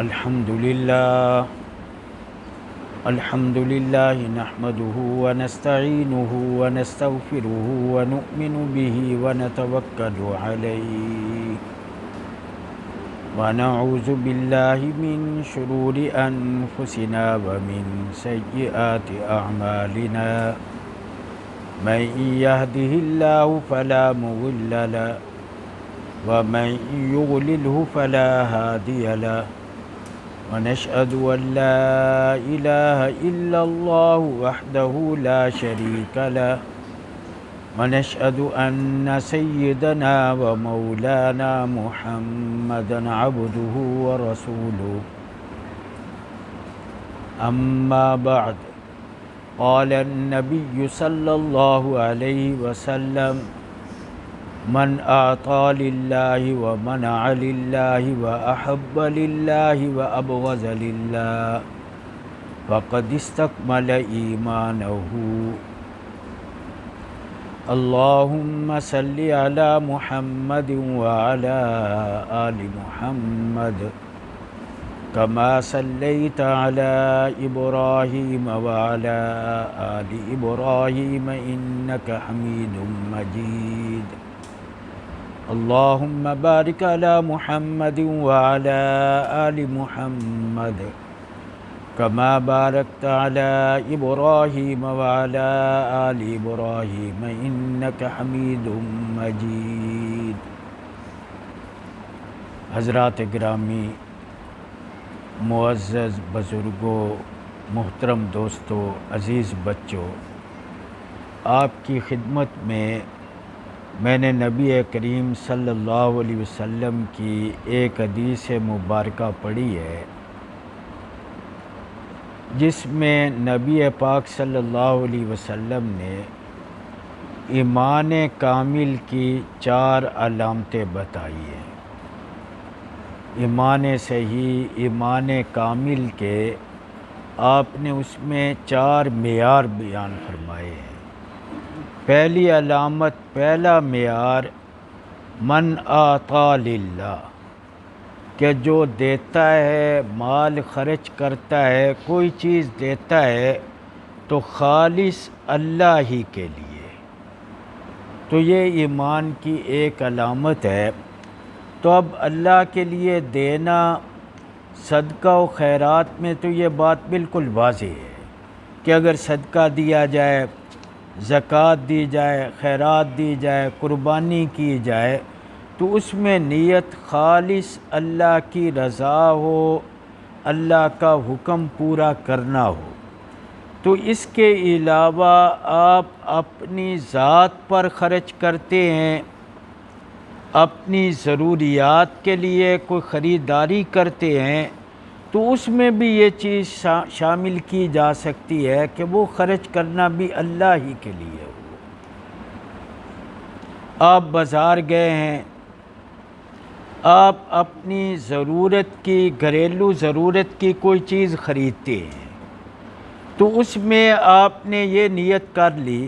الحمد لله نحمده ونستعينه ونستغفره ونؤمن به ونتوكل عليه ونعوذ بالله من شرور أنفسنا ومن سيئات أعمالنا من يهده الله فلا مضل له ومن يضلله فلا هادي له ونشهد أن لا إله إلا الله وحده لا شريك له ونشهد أن سيدنا ومولانا محمدا عبده ورسوله أما بعد قال النبي صلى الله عليه وسلم من أعطى لله ومنع لله وأحب لله وأبغض لله فقد استكمل إيمانه. اللهم صل على محمد وعلى آل محمد كما صليت على إبراهيم وعلى آل إبراهيم إنك حميد مجيد. اللهم بارك على محمد وعلى آل محمد كما باركت على إبراهيم وعلى آل إبراهيم إنك حميد مجيد. حضرات گرامی، معزز بزرگوں، محترم دوستوں، عزیز بچوں، آپ کی خدمت میں نے نبی کریم صلی اللہ علیہ وسلم کی ایک حدیث مبارکہ پڑھی ہے، جس میں نبی پاک صلی اللہ علیہ وسلم نے ایمان کامل کی 4 علامتیں بتائی ہیں۔ ایمان صحیح، ایمان کامل کے آپ نے اس میں 4 معیار بیان فرمائے ہیں۔ پہلی علامت، پہلا معیار، من اعطا للہ، کہ جو دیتا ہے، مال خرچ کرتا ہے، کوئی چیز دیتا ہے تو خالص اللہ ہی کے لیے، تو یہ ایمان کی ایک علامت ہے۔ تو اب اللہ کے لیے دینا صدقہ و خیرات میں تو یہ بات بالکل واضح ہے کہ اگر صدقہ دیا جائے، زکوٰۃ دی جائے، خیرات دی جائے، قربانی کی جائے، تو اس میں نیت خالص اللہ کی رضا ہو، اللہ کا حکم پورا کرنا ہو۔ تو اس کے علاوہ آپ اپنی ذات پر خرچ کرتے ہیں، اپنی ضروریات کے لیے کوئی خریداری کرتے ہیں، تو اس میں بھی یہ چیز شامل کی جا سکتی ہے کہ وہ خرچ کرنا بھی اللہ ہی کے لیے ہو۔ آپ بازار گئے ہیں، آپ اپنی ضرورت کی، گھریلو ضرورت کی کوئی چیز خریدتے ہیں، تو اس میں آپ نے یہ نیت کر لی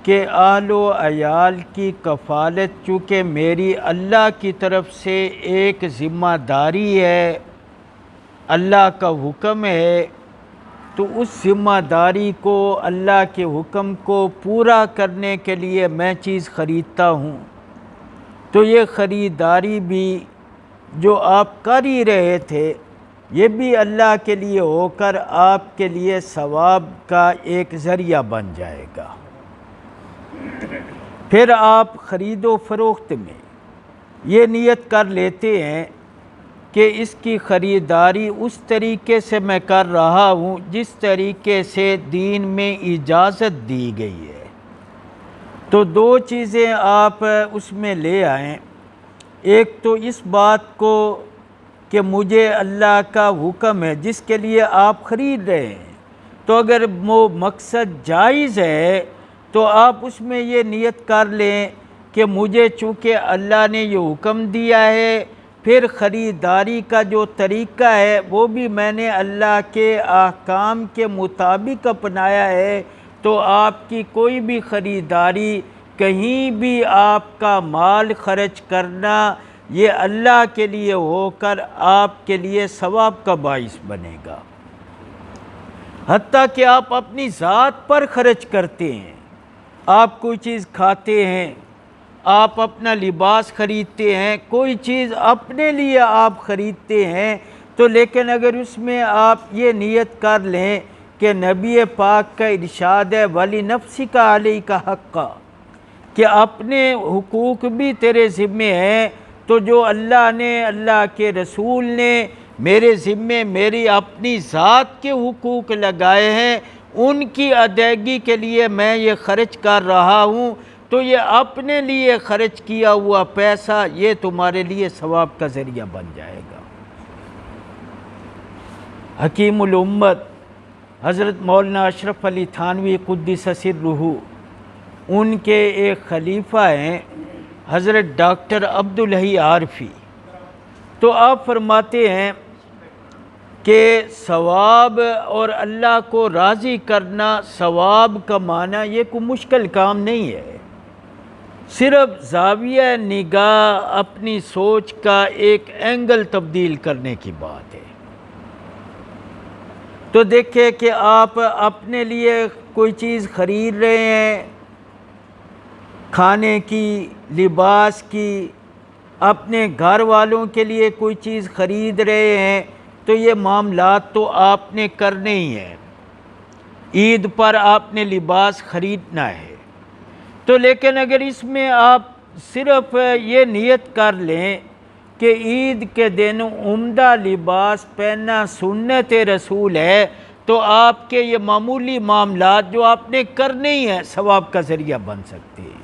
کہ اہل و عیال کی کفالت چونکہ میری اللہ کی طرف سے ایک ذمہ داری ہے، اللہ کا حکم ہے، تو اس ذمہ داری کو، اللہ کے حکم کو پورا کرنے کے لیے میں چیز خریدتا ہوں۔ تو یہ خریداری بھی جو آپ کر ہی رہے تھے، یہ بھی اللہ کے لیے ہو کر آپ کے لیے ثواب کا ایک ذریعہ بن جائے گا۔ پھر آپ خرید و فروخت میں یہ نیت کر لیتے ہیں کہ اس کی خریداری اس طریقے سے میں کر رہا ہوں جس طریقے سے دین میں اجازت دی گئی ہے۔ تو 2 چیزیں آپ اس میں لے آئیں، ایک تو اس بات کو کہ مجھے اللہ کا حکم ہے جس کے لیے آپ خرید رہے ہیں، تو اگر وہ مقصد جائز ہے تو آپ اس میں یہ نیت کر لیں کہ مجھے چونکہ اللہ نے یہ حکم دیا ہے، پھر خریداری کا جو طریقہ ہے وہ بھی میں نے اللہ کے احکام کے مطابق اپنایا ہے، تو آپ کی کوئی بھی خریداری کہیں بھی آپ کا مال خرچ کرنا یہ اللہ کے لیے ہو کر آپ کے لیے ثواب کا باعث بنے گا۔ حتیٰ کہ آپ اپنی ذات پر خرچ کرتے ہیں، آپ کوئی چیز کھاتے ہیں، آپ اپنا لباس خریدتے ہیں، کوئی چیز اپنے لیے آپ خریدتے ہیں، تو لیکن اگر اس میں آپ یہ نیت کر لیں کہ نبی پاک کا ارشاد ہے وَلِنَفْسِكَ عَلَيْكَ حَقًّا، کہ اپنے حقوق بھی تیرے ذمے ہیں، تو جو اللہ نے، اللہ کے رسول نے میرے ذمے میری اپنی ذات کے حقوق لگائے ہیں، ان کی ادائیگی کے لیے میں یہ خرچ کر رہا ہوں، تو یہ اپنے لیے خرچ کیا ہوا پیسہ یہ تمہارے لیے ثواب کا ذریعہ بن جائے گا۔ حکیم الامت حضرت مولانا اشرف علی تھانوی قدس سرہ، ان کے ایک خلیفہ ہیں حضرت ڈاکٹر عبدالحی عارفی، تو آپ فرماتے ہیں کہ ثواب اور اللہ کو راضی کرنا، ثواب کا معنی یہ کوئی مشکل کام نہیں ہے، صرف زاویہ نگاہ، اپنی سوچ کا ایک اینگل تبدیل کرنے کی بات ہے۔ تو دیکھیں کہ آپ اپنے لیے کوئی چیز خرید رہے ہیں، کھانے کی، لباس کی، اپنے گھر والوں کے لیے کوئی چیز خرید رہے ہیں، تو یہ معاملات تو آپ نے کرنے ہی ہیں۔ عید پر آپ نے لباس خریدنا ہے، تو لیکن اگر اس میں آپ صرف یہ نیت کر لیں کہ عید کے دن عمدہ لباس پہننا سنت رسول ہے، تو آپ کے یہ معمولی معاملات جو آپ نے کرنے ہی ہیں ثواب کا ذریعہ بن سکتے ہیں۔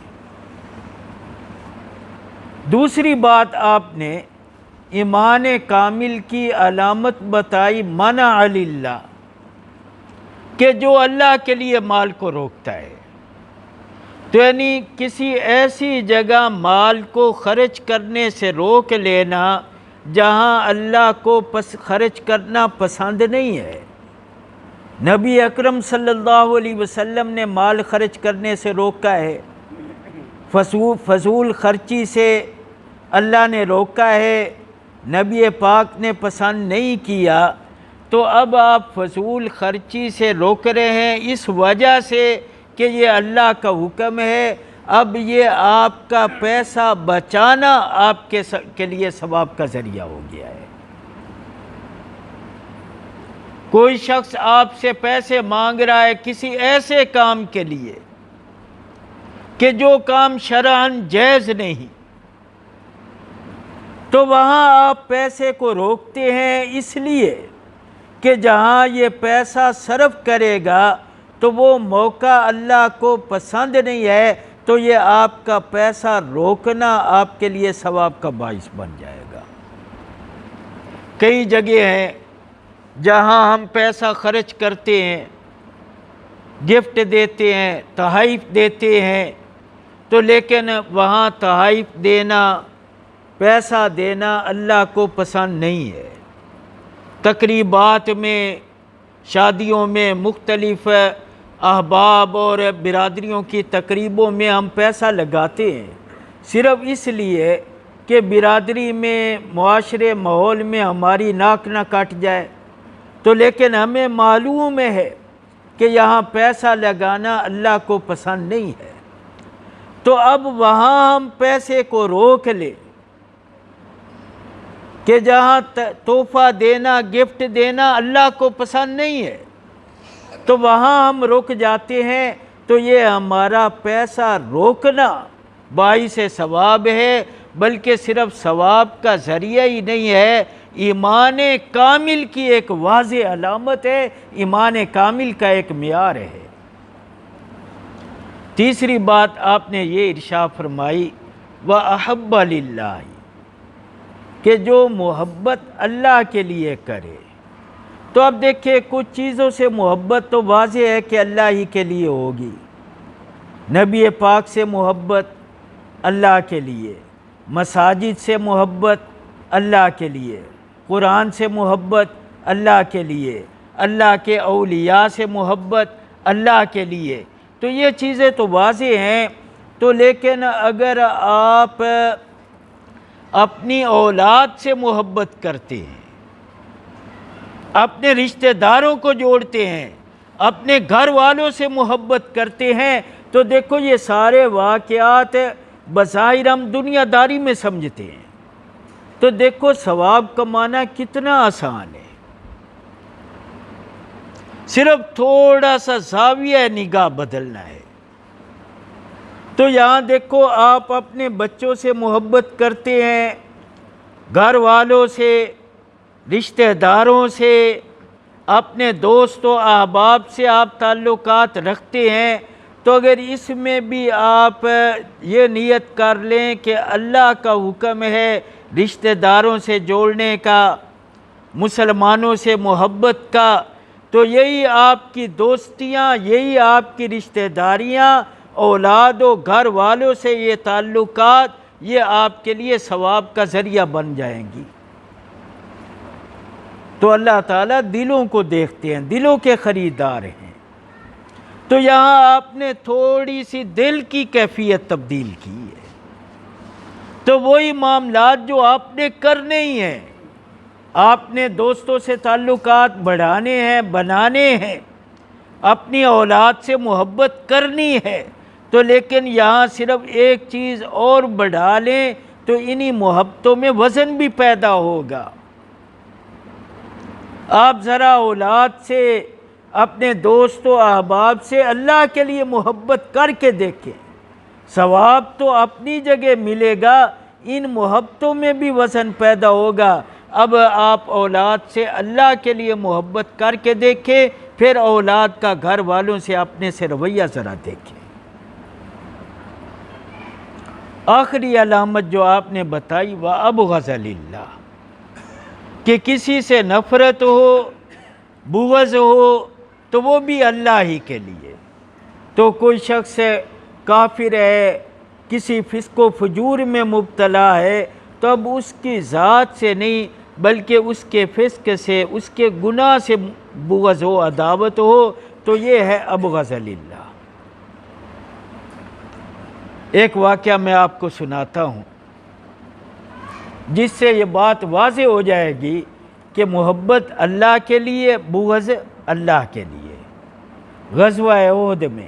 دوسری بات آپ نے ایمان کامل کی علامت بتائی منع للہ، کہ جو اللہ کے لیے مال کو روکتا ہے، تو یعنی کسی ایسی جگہ مال کو خرچ کرنے سے روک لینا جہاں اللہ کو خرچ کرنا پسند نہیں ہے۔ نبی اکرم صلی اللہ علیہ وسلم نے مال خرچ کرنے سے روکا ہے، فضول خرچی سے اللہ نے روکا ہے، نبی پاک نے پسند نہیں کیا، تو اب آپ فضول خرچی سے روک رہے ہیں اس وجہ سے کہ یہ اللہ کا حکم ہے، اب یہ آپ کا پیسہ بچانا آپ کے لیے ثواب کا ذریعہ ہو گیا ہے۔ کوئی شخص آپ سے پیسے مانگ رہا ہے کسی ایسے کام کے لیے کہ جو کام شرعاً جائز نہیں، تو وہاں آپ پیسے کو روکتے ہیں اس لیے کہ جہاں یہ پیسہ صرف کرے گا تو وہ موقع اللہ کو پسند نہیں ہے، تو یہ آپ کا پیسہ روکنا آپ کے لیے ثواب کا باعث بن جائے گا۔ کئی جگہ ہیں جہاں ہم پیسہ خرچ کرتے ہیں، گفٹ دیتے ہیں، تحائف دیتے ہیں، تو لیکن وہاں تحائف دینا، پیسہ دینا اللہ کو پسند نہیں ہے۔ تقریبات میں، شادیوں میں، مختلف احباب اور برادریوں کی تقریبوں میں ہم پیسہ لگاتے ہیں صرف اس لیے کہ برادری میں، معاشرے، ماحول میں ہماری ناک نہ کٹ جائے، تو لیکن ہمیں معلوم ہے کہ یہاں پیسہ لگانا اللہ کو پسند نہیں ہے، تو اب وہاں ہم پیسے کو روک لیں کہ جہاں تحفہ دینا، گفٹ دینا اللہ کو پسند نہیں ہے، تو وہاں ہم رک جاتے ہیں، تو یہ ہمارا پیسہ روکنا باعث ثواب ہے، بلکہ صرف ثواب کا ذریعہ ہی نہیں ہے، ایمان کامل کی ایک واضح علامت ہے، ایمان کامل کا ایک معیار ہے۔ تیسری بات آپ نے یہ ارشاد فرمائی وَأَحَبَّ لِلَّهِ، کہ جو محبت اللہ کے لیے کرے، تو اب دیکھیں کچھ چیزوں سے محبت تو واضح ہے کہ اللہ ہی کے لیے ہوگی، نبی پاک سے محبت اللہ کے لیے، مساجد سے محبت اللہ کے لیے، قرآن سے محبت اللہ کے لیے، اللہ کے اولیاء سے محبت اللہ کے لیے، تو یہ چیزیں تو واضح ہیں، تو لیکن اگر آپ اپنی اولاد سے محبت کرتے ہیں، اپنے رشتہ داروں کو جوڑتے ہیں، اپنے گھر والوں سے محبت کرتے ہیں، تو دیکھو یہ سارے واقعات بظاہر ہم دنیا داری میں سمجھتے ہیں، تو دیکھو ثواب کمانا کتنا آسان ہے، صرف تھوڑا سا زاویہ نگاہ بدلنا ہے۔ تو یہاں دیکھو آپ اپنے بچوں سے محبت کرتے ہیں، گھر والوں سے، رشتہ داروں سے، اپنے دوست و احباب سے آپ تعلقات رکھتے ہیں، تو اگر اس میں بھی آپ یہ نیت کر لیں کہ اللہ کا حکم ہے رشتہ داروں سے جوڑنے کا، مسلمانوں سے محبت کا، تو یہی آپ کی دوستیاں، یہی آپ کی رشتہ داریاں، اولاد و گھر والوں سے یہ تعلقات، یہ آپ کے لیے ثواب کا ذریعہ بن جائیں گی۔ تو اللہ تعالیٰ دلوں کو دیکھتے ہیں، دلوں کے خریدار ہیں۔ تو یہاں آپ نے تھوڑی سی دل کی کیفیت تبدیل کی ہے، تو وہی معاملات جو آپ نے کرنے ہی ہیں، آپ نے دوستوں سے تعلقات بڑھانے ہیں، بنانے ہیں، اپنی اولاد سے محبت کرنی ہے، تو لیکن یہاں صرف ایک چیز اور بڑھا لیں تو انہی محبتوں میں وزن بھی پیدا ہوگا۔ آپ ذرا اولاد سے، اپنے دوست و احباب سے اللہ کے لیے محبت کر کے دیکھیں، ثواب تو اپنی جگہ ملے گا، ان محبتوں میں بھی وزن پیدا ہوگا۔ اب آپ اولاد سے اللہ کے لیے محبت کر کے دیکھیں، پھر اولاد کا گھر والوں سے اپنے سے رویہ ذرا دیکھیں۔ آخری علامت جو آپ نے بتائی وَأَبْغَضَ لِلَّهِ، کہ کسی سے نفرت ہو، بغض ہو، تو وہ بھی اللہ ہی کے لیے۔ تو کوئی شخص کافر ہے، کسی فسق و فجور میں مبتلا ہے، تو اب اس کی ذات سے نہیں بلکہ اس کے فسق سے، اس کے گناہ سے بغض ہو، عداوت ہو، تو یہ ہے ابغض للہ۔ ایک واقعہ میں آپ کو سناتا ہوں جس سے یہ بات واضح ہو جائے گی کہ محبت اللہ کے لیے، بغض اللہ کے لیے۔ غزوہ احد میں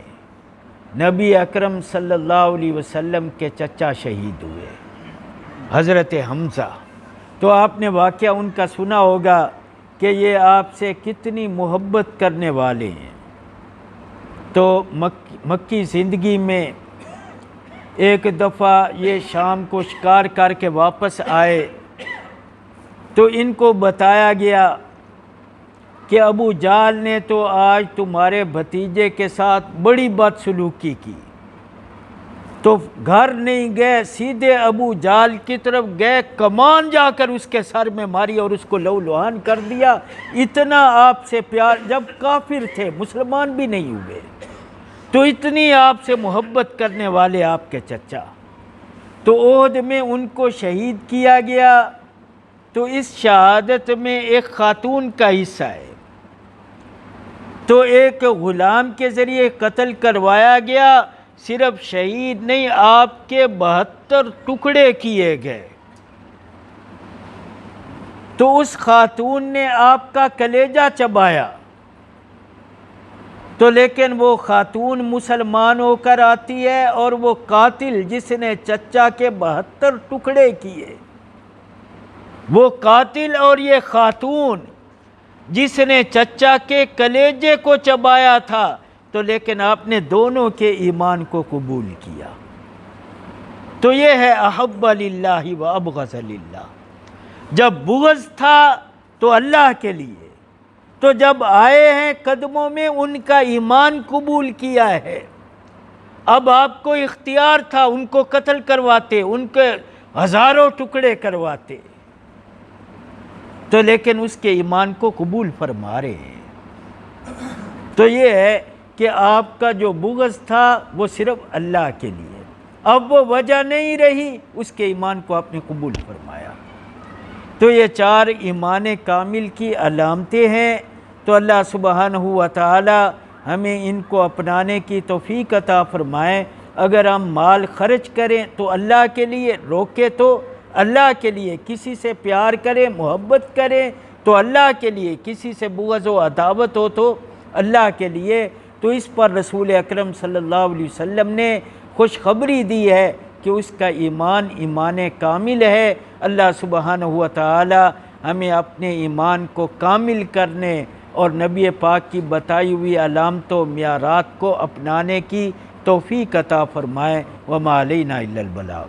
نبی اکرم صلی اللہ علیہ وسلم کے چچا شہید ہوئے، حضرت حمزہ۔ تو آپ نے واقعہ ان کا سنا ہوگا کہ یہ آپ سے کتنی محبت کرنے والے ہیں۔ تو مکی زندگی میں ایک دفعہ یہ شام کو شکار کر کے واپس آئے، تو ان کو بتایا گیا کہ ابو جہل نے تو آج تمہارے بھتیجے کے ساتھ بڑی بدسلوکی کی۔ تو گھر نہیں گئے، سیدھے ابو جہل کی طرف گئے، کمان جا کر اس کے سر میں ماری اور اس کو لہو لہان کر دیا۔ اتنا آپ سے پیار، جب کافر تھے، مسلمان بھی نہیں ہوئے، تو اتنی آپ سے محبت کرنے والے آپ کے چچا۔ تو احد میں ان کو شہید کیا گیا۔ تو اس شہادت میں ایک خاتون کا حصہ ہے، تو ایک غلام کے ذریعے قتل کروایا گیا۔ صرف شہید نہیں، آپ کے 72 ٹکڑے کیے گئے۔ تو اس خاتون نے آپ کا کلیجہ چبایا، تو لیکن وہ خاتون مسلمان ہو کر آتی ہے، اور وہ قاتل جس نے چچا کے 72 ٹکڑے کیے، وہ قاتل اور یہ خاتون جس نے چچا کے کلیجے کو چبایا تھا، تو لیکن آپ نے دونوں کے ایمان کو قبول کیا۔ تو یہ ہے احب للہ و ابغض للہ۔ جب بغض تھا تو اللہ کے لیے، تو جب آئے ہیں قدموں میں ان کا ایمان قبول کیا ہے۔ اب آپ کو اختیار تھا ان کو قتل کرواتے، ان کے ہزاروں ٹکڑے کرواتے، تو لیکن اس کے ایمان کو قبول فرما رہے ہیں۔ تو یہ ہے کہ آپ کا جو بغض تھا وہ صرف اللہ کے لیے، اب وہ وجہ نہیں رہی، اس کے ایمان کو آپ نے قبول فرمایا۔ تو یہ 4 ایمان کامل کی علامتیں ہیں۔ تو اللہ سبحانہ و تعالی ہمیں ان کو اپنانے کی توفیق عطا فرمائے۔ اگر ہم مال خرچ کریں تو اللہ کے لیے، روکے تو اللہ کے لیے کسی سے پیار کرے، محبت کرے تو اللہ کے لیے، کسی سے بغض و عداوت ہو تو اللہ کے لیے، تو اس پر رسول اکرم صلی اللہ علیہ وسلم نے خوشخبری دی ہے کہ اس کا ایمان کامل ہے۔ اللہ سبحانہ و تعالی ہمیں اپنے ایمان کو کامل کرنے اور نبی پاک کی بتائی ہوئی علامتوں و معیارات کو اپنانے کی توفیق عطا فرمائے۔ وما علینا الا البلاغ۔